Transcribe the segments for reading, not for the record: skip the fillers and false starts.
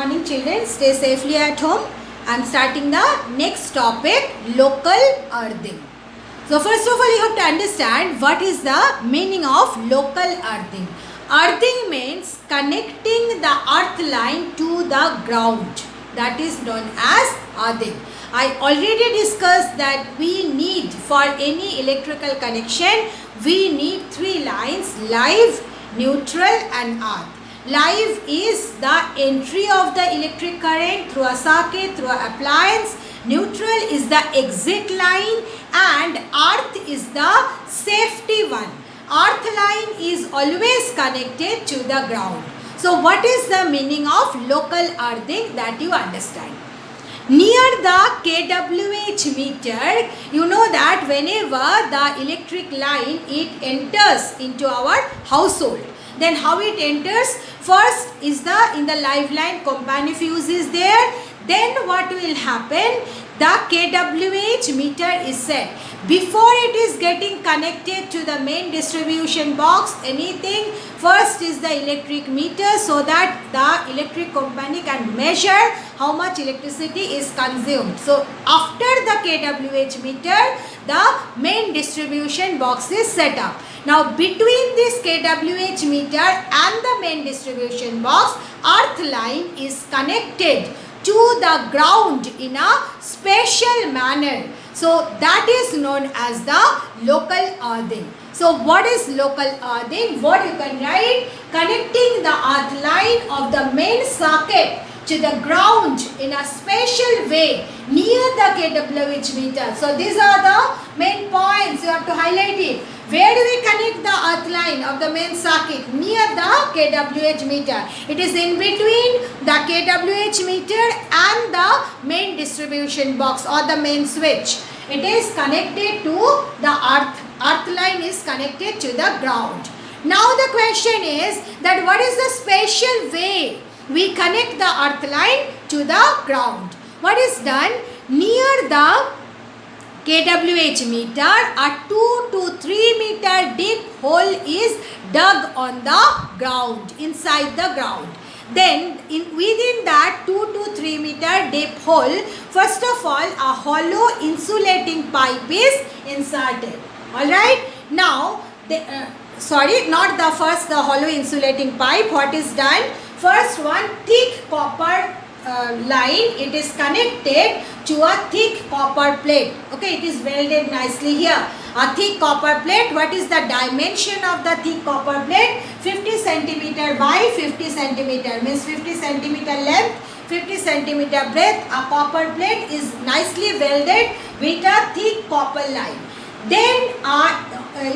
morning children, stay safely at home. I am starting the next topic, local earthing. So first of all you have to understand what is the meaning of local earthing. Earthing means connecting the earth line to the ground, that is known as earthing. I already discussed that we need for any electrical connection, we need three lines, live, neutral and earth. Live is the entry of the electric current through a circuit, through an appliance. Neutral is the exit line and earth is the safety one. Earth line is always connected to the ground. So what is the meaning of local earthing, that you understand? Near the kWh meter, you know that whenever the electric line it enters into our household, then how it enters? First is in the live line company fuse is there. Then what will happen? The kWh meter is set. Before it is getting connected to the main distribution box, anything, first is the electric meter, so that the electric company can measure how much electricity is consumed. So after the kWh meter, the main distribution box is set up. Now between this kWh meter and the main distribution box, earth line is connected to the ground in a special manner. So that is known as the local earthing. So what is local earthing? What you can write? Connecting the earth line of the main circuit to the ground in a special way near the kWh meter. So these are the main points, you have to highlight it. Where do we connect the earth line of the main circuit? Near the kWh meter. It is in between the kWh meter and the main distribution box or the main switch. It is connected to the earth. Earth line is connected to the ground. Now the question is that what is the special way we connect the earth line to the ground? What is done? Near the kWh meter, a 2 to 3 meter deep hole is dug on the ground, inside the ground. Then within that 2 to 3 meter deep hole, first of all a hollow insulating pipe is inserted. Alright. Now, the hollow insulating pipe. What is done? First one, thick copper line, it is connected to a thick copper plate. Okay, it is welded nicely here. A thick copper plate. What is the dimension of the thick copper plate? 50 centimeter by 50 centimeter, means 50 centimeter length, 50 centimeter breadth. A copper plate is nicely welded with a thick copper line. Then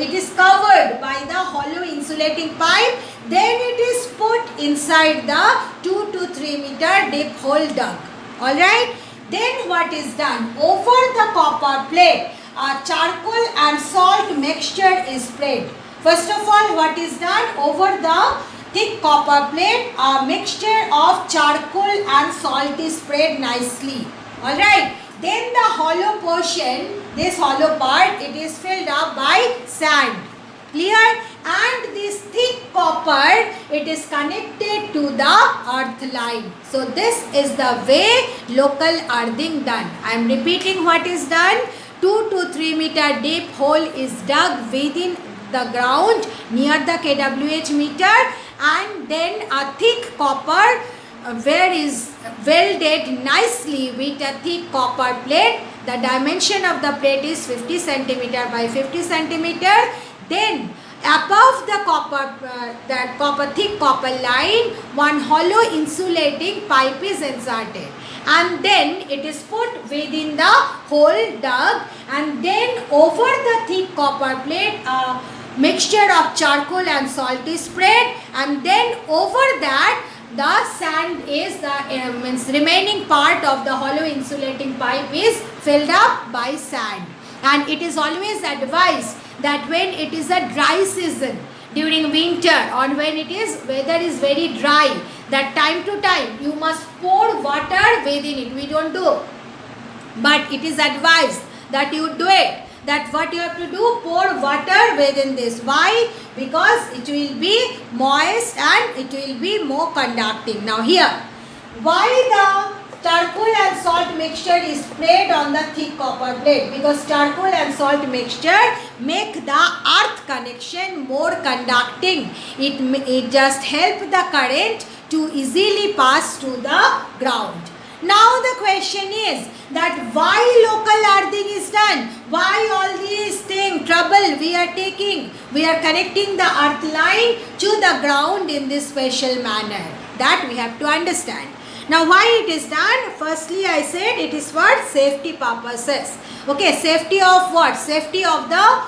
it is covered by the hollow insulating pipe. Then it is put inside the 2 to 3 meter deep hole dug. Alright. Then what is done? Over the copper plate, a charcoal and salt mixture is sprayed. First of all, what is done? Over the thick copper plate, a mixture of charcoal and salt is sprayed nicely. Alright. Then the hollow portion, this hollow part, it is filled up by sand. Clear? And this thick copper, it is connected to the earth line. So this is the way local earthing done. I am repeating what is done. 2 to 3 meter deep hole is dug within the ground near the kWh meter, and then a thick copper where is welded nicely with a thick copper plate. The dimension of the plate is 50 centimeter by 50 centimeter. Then above the thick copper line, one hollow insulating pipe is inserted, and then it is put within the hole dug, and then over the thick copper plate a mixture of charcoal and salt is sprayed, and then over that the sand is the remaining part of the hollow insulating pipe is filled up by sand. And it is always advised that when it is a dry season, during winter or when weather is very dry, that time to time you must pour water within it. We don't do, but it is advised that you do it. That what you have to do, pour water within this. Why? Because it will be moist and it will be more conducting. Now here, why the charcoal and salt mixture is sprayed on the thick copper plate? Because charcoal and salt mixture make the earth connection more conducting. It just help the current to easily pass to the ground. Now the question is that why local earthing is done? Why all these things, trouble we are taking? We are connecting the earth line to the ground in this special manner. That we have to understand. Now why it is done? Firstly I said it is for safety purposes. Okay, safety of what? Safety of the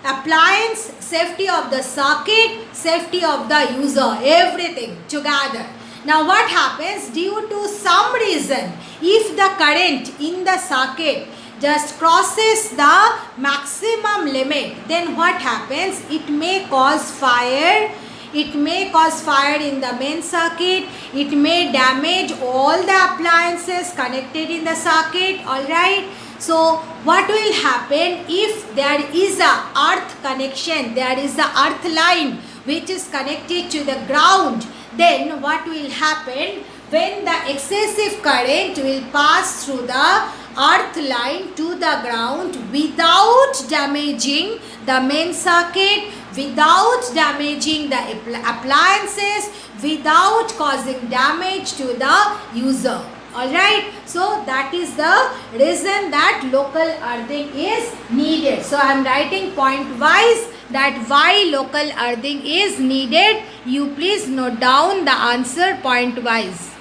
appliance, safety of the circuit, safety of the user, everything together. Now what happens, due to some reason, if the current in the circuit just crosses the maximum limit, then what happens, it may cause fire. It may cause fire in the main circuit. It may damage all the appliances connected in the circuit. Alright. So what will happen if there is a earth connection, there is a earth line which is connected to the ground, then what will happen, when the excessive current will pass through the earth line to the ground without damaging the main circuit, without damaging the appliances, without causing damage to the user. Alright, so that is the reason that local earthing is needed. So I am writing point wise that why local earthing is needed. You please note down the answer point wise.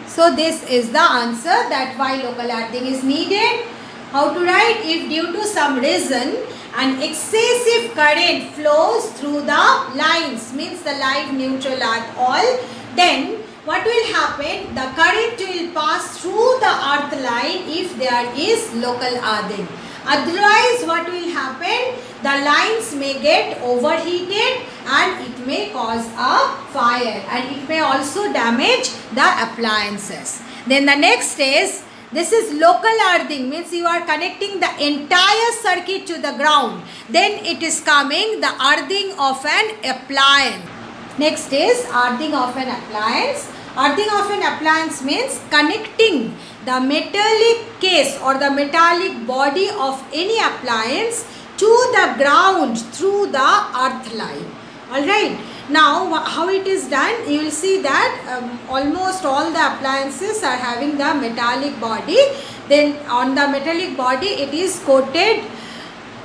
So this is the answer that why local earthing is needed. How to write? If due to some reason an excessive current flows through the lines, means the live, neutral, earth all, then what will happen? The current will pass through the earth line if there is local earthing. Otherwise, what will happen? The lines may get overheated and it may cause a fire, and it may also damage the appliances. Then the next is, this is local earthing, means you are connecting the entire circuit to the ground. Then it is coming the earthing of an appliance. Next is earthing of an appliance. Earthing of an appliance means connecting the metallic case or the metallic body of any appliance to the ground through the earth line. Alright. Now how it is done, you will see that almost all the appliances are having the metallic body. Then on the metallic body it is coated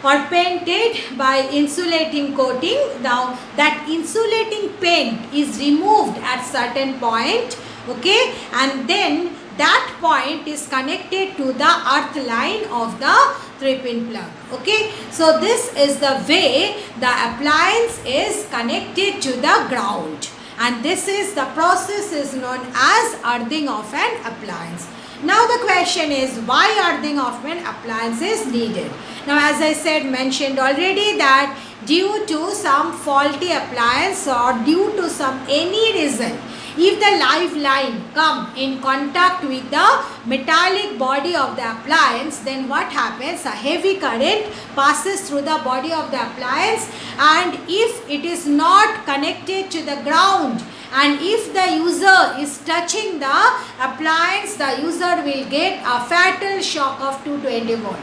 or painted by insulating coating. Now that insulating paint is removed at certain point, okay, and then that point is connected to the earth line of the 3-pin plug. Okay, so this is the way the appliance is connected to the ground, and this is the process is known as earthing of an appliance. Now the question is, why earthing of an appliance is needed? Now as I said, mentioned already that due to some faulty appliance or due to some any reason, if the live line come in contact with the metallic body of the appliance, then what happens? A heavy current passes through the body of the appliance, and if it is not connected to the ground, and if the user is touching the appliance, the user will get a fatal shock of 220 volt.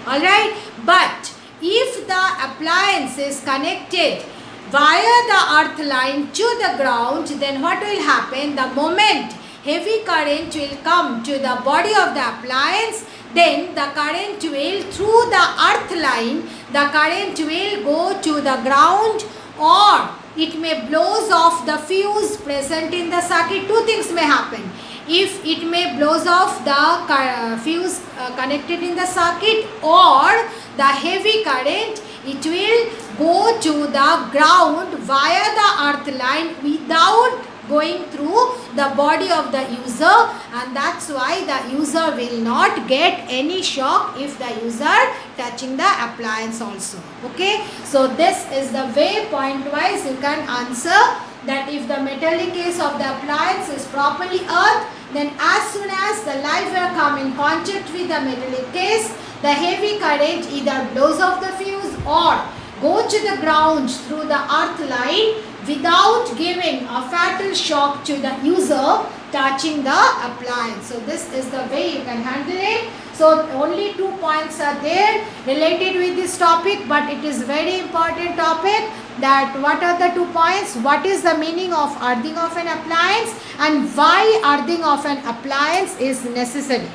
Alright, but if the appliance is connected via the earth line to the ground, then what will happen? The moment heavy current will come to the body of the appliance, then the current will, through the earth line, the current will go to the ground, or it may blows off the fuse present in the circuit. Two things may happen. If it may blows off the fuse connected in the circuit, or the heavy current, it will go to the ground via the earth line without going through the body of the user, and that's why the user will not get any shock if the user touching the appliance also. Okay, so this is the way point wise you can answer that if the metallic case of the appliance is properly earthed, then as soon as the live wire come in contact with the metallic case, the heavy current either blows off the fuse or go to the ground through the earth line without giving a fatal shock to the user, touching the appliance. So this is the way you can handle it. So only 2 points are there related with this topic, but it is very important topic. That what are the 2 points? What is the meaning of earthing of an appliance and why earthing of an appliance is necessary.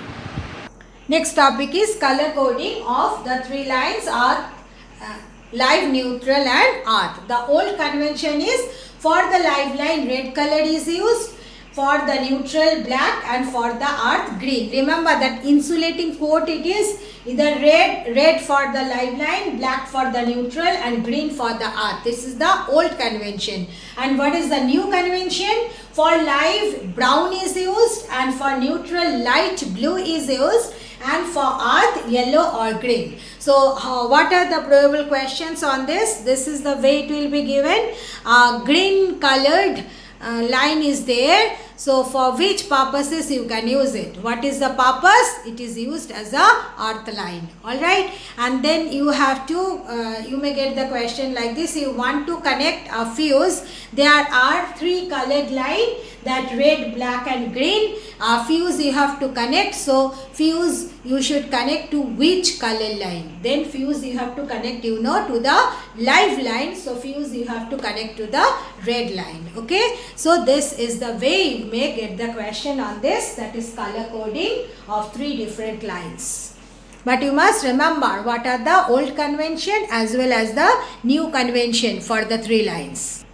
Next topic is color coding of the 3 lines are live, neutral and earth. The old convention is for the live line red color is used, for the neutral black and for the earth green. Remember that insulating coat it is either red for the live line, black for the neutral and green for the earth. This is the old convention. And what is the new convention? For live brown is used and for neutral light blue is used and for earth yellow or green. So what are the probable questions on this? This is the way it will be given. Green colored line is there. So for which purposes you can use it? What is the purpose? It is used as a earth line. Alright. And then you have to, you may get the question like this. You want to connect a fuse. There are 3 colored line, that red, black and green. Fuse you have to connect. So fuse you should connect to which color line? Then fuse you have to connect to the live line. So fuse you have to connect to the red line. Okay. So this is the way you may get the question on this, that is color coding of 3 different lines. But you must remember what are the old convention as well as the new convention for the 3 lines.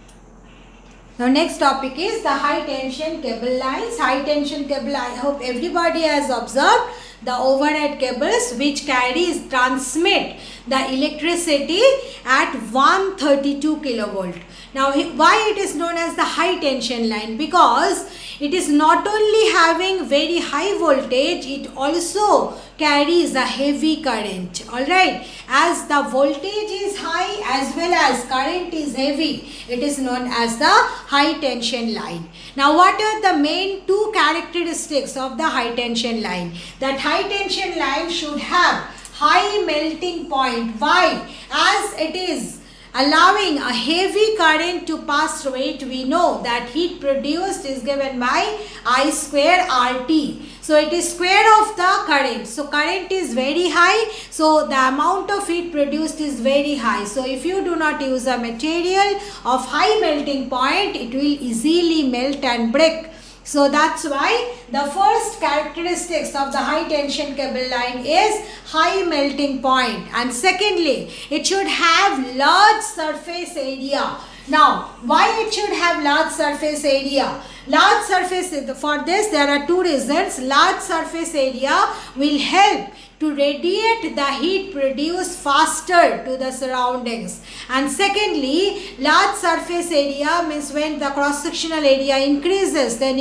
Now next topic is the high tension cable lines. High tension cable, I hope everybody has observed the overhead cables which transmit the electricity at 132 kilovolt. Now why it is known as the high tension line? Because it is not only having very high voltage, it also carries a heavy current. Alright, as the voltage is high as well as current is heavy, it is known as the high tension line. Now what are the main 2 characteristics of the high tension line? That high tension line should have high melting point. Why? As it is allowing a heavy current to pass through it, we know that heat produced is given by I square RT. So it is square of the current. So current is very high. So the amount of heat produced is very high. So if you do not use a material of high melting point, it will easily melt and break. So that's why the first characteristics of the high tension cable line is high melting point. And secondly, it should have large surface area. Now, why it should have large surface area? Large surface, for this there are 2 reasons. Large surface area will help to radiate the heat produced faster to the surroundings. And secondly, large surface area means when the cross-sectional area increases, then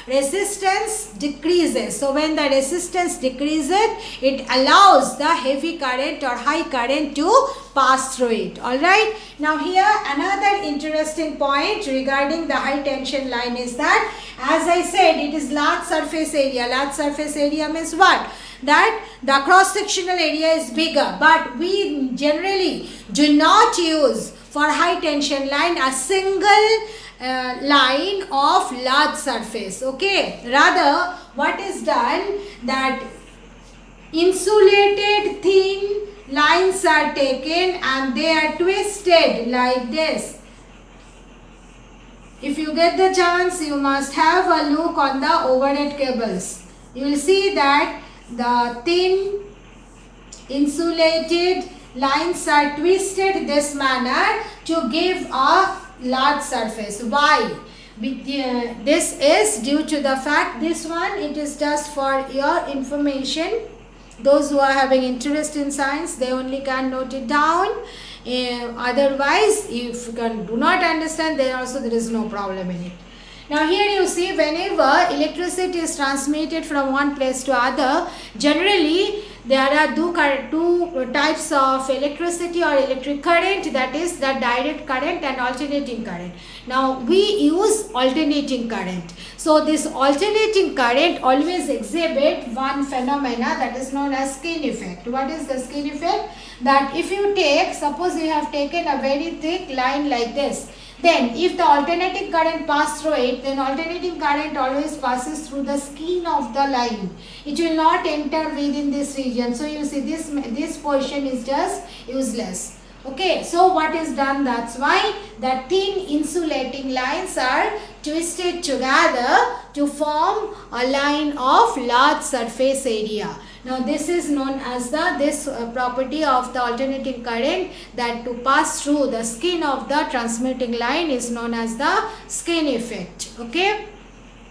resistance decreases. So when the resistance decreases, it allows the heavy current or high current to pass through it. Alright. Now here another interesting point regarding the high tension line is that, as I said, it is large surface area. Large surface area means what? That the cross-sectional area is bigger, but we generally do not use for high tension line a single line of large surface. Okay, rather what is done, that insulated thin lines are taken and they are twisted like this. If you get the chance, you must have a look on the overhead cables. You will see that the thin insulated lines are twisted this manner to give a large surface. Why? This is due to the fact, this one it is just for your information. Those who are having interest in science, they only can note it down. Otherwise, if you do not understand, then also there is no problem in it. Now here you see, whenever electricity is transmitted from one place to other, generally there are two types of electricity or electric current, that is the direct current and alternating current. Now we use alternating current. So this alternating current always exhibit one phenomena that is known as skin effect. What is the skin effect? That if you take, suppose you have taken a very thick line like this, Then if the alternating current pass through it, then alternating current always passes through the skin of the line. It will not enter within this region. So you see this portion is just useless. Okay, so what is done? That's why the thin insulating lines are twisted together to form a line of large surface area. Now this is known as this property of the alternating current, that to pass through the skin of the transmitting line is known as the skin effect. Okay.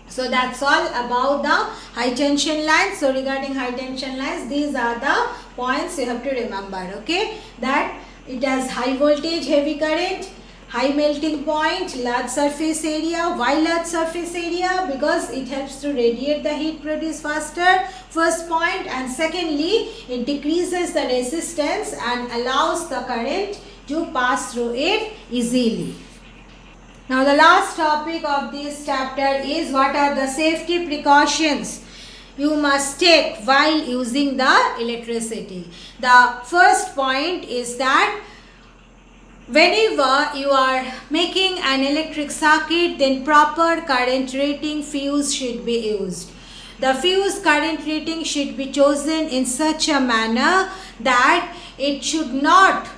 So that's all about the high tension lines. So regarding high tension lines, these are the points you have to remember. Okay, that it has high voltage, heavy current, high melting point, large surface area. Why large surface area? Because it helps to radiate the heat produced faster, first point, and secondly, it decreases the resistance and allows the current to pass through it easily. Now the last topic of this chapter is what are the safety precautions you must take while using the electricity. The first point is that whenever you are making an electric circuit, then proper current rating fuse should be used. The fuse current rating should be chosen in such a manner that it should not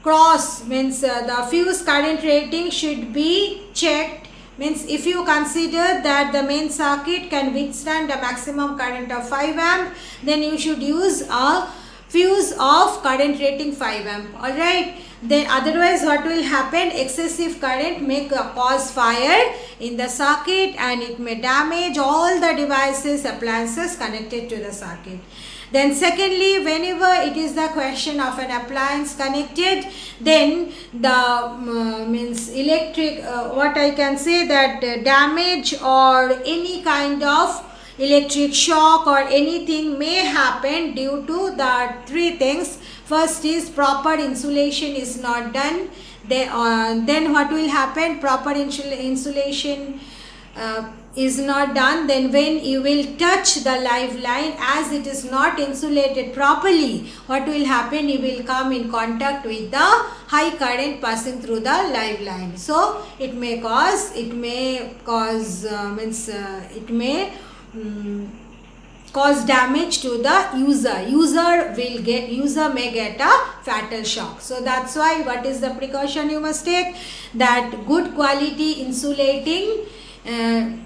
cross, means the fuse current rating should be checked. Means if you consider that the main circuit can withstand a maximum current of 5 amp, then you should use a fuse of current rating 5 amp. Alright. Then otherwise what will happen? Excessive current may cause fire in the circuit and it may damage all the devices, appliances connected to the circuit. Then secondly, whenever it is the question of an appliance connected, then the means electric, what I can say, that damage or any kind of electric shock or anything may happen due to the three things. First is proper insulation is not done. Then what will happen? Proper insulation is not done. Then when you will touch the live line, as it is not insulated properly, what will happen? You will come in contact with the high current passing through the live line. So it may cause cause damage to the user. User may get a fatal shock. So that's why what is the precaution you must take? That good quality insulating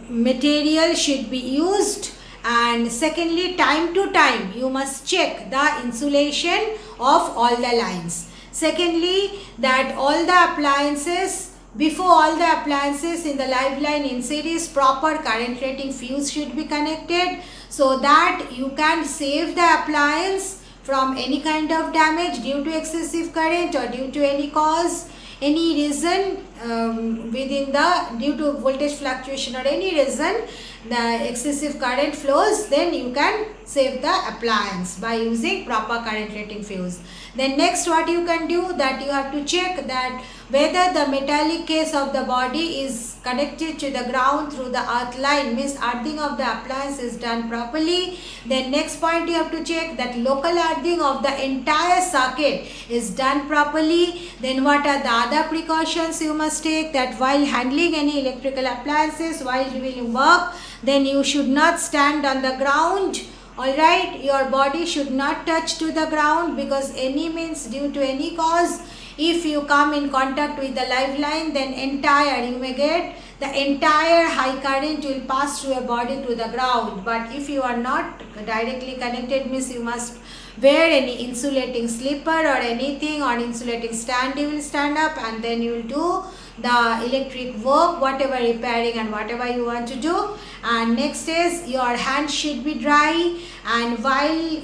material should be used, and secondly, time to time you must check the insulation of all the lines. Secondly, that all the appliances, before all the appliances in the live line in series, proper current rating fuse should be connected, so that you can save the appliance from any kind of damage due to excessive current or due to any cause, any reason, due to voltage fluctuation or any reason the excessive current flows, then you can save the appliance by using proper current rating fuse. Then next what you can do, that you have to check that whether the metallic case of the body is connected to the ground through the earth line, means earthing of the appliance is done properly. Then next point you have to check that local earthing of the entire circuit is done properly. Then what are the other precautions you must take? That while handling any electrical appliances, while doing work, then you should not stand on the ground. Alright, your body should not touch to the ground, because any means due to any cause, if you come in contact with the live line, then you may get the entire high current will pass through your body to the ground. But if you are not directly connected, means you must wear any insulating slipper or anything, or insulating stand, you will stand up and then you will do the electric work, whatever repairing and whatever you want to do. And next is your hands should be dry, and while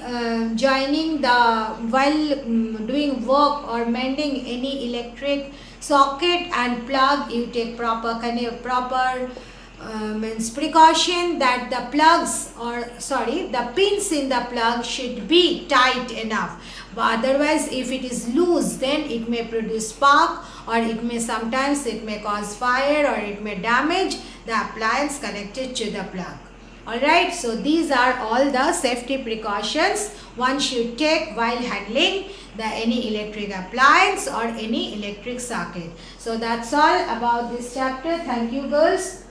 doing work or mending any electric socket and plug, you take proper precaution that the pins in the plug should be tight enough. But otherwise, if it is loose, then it may produce spark, or it may cause fire, or it may damage the appliance connected to the plug. Alright, so these are all the safety precautions one should take while handling any electric appliance or any electric circuit. So that's all about this chapter. Thank you, girls.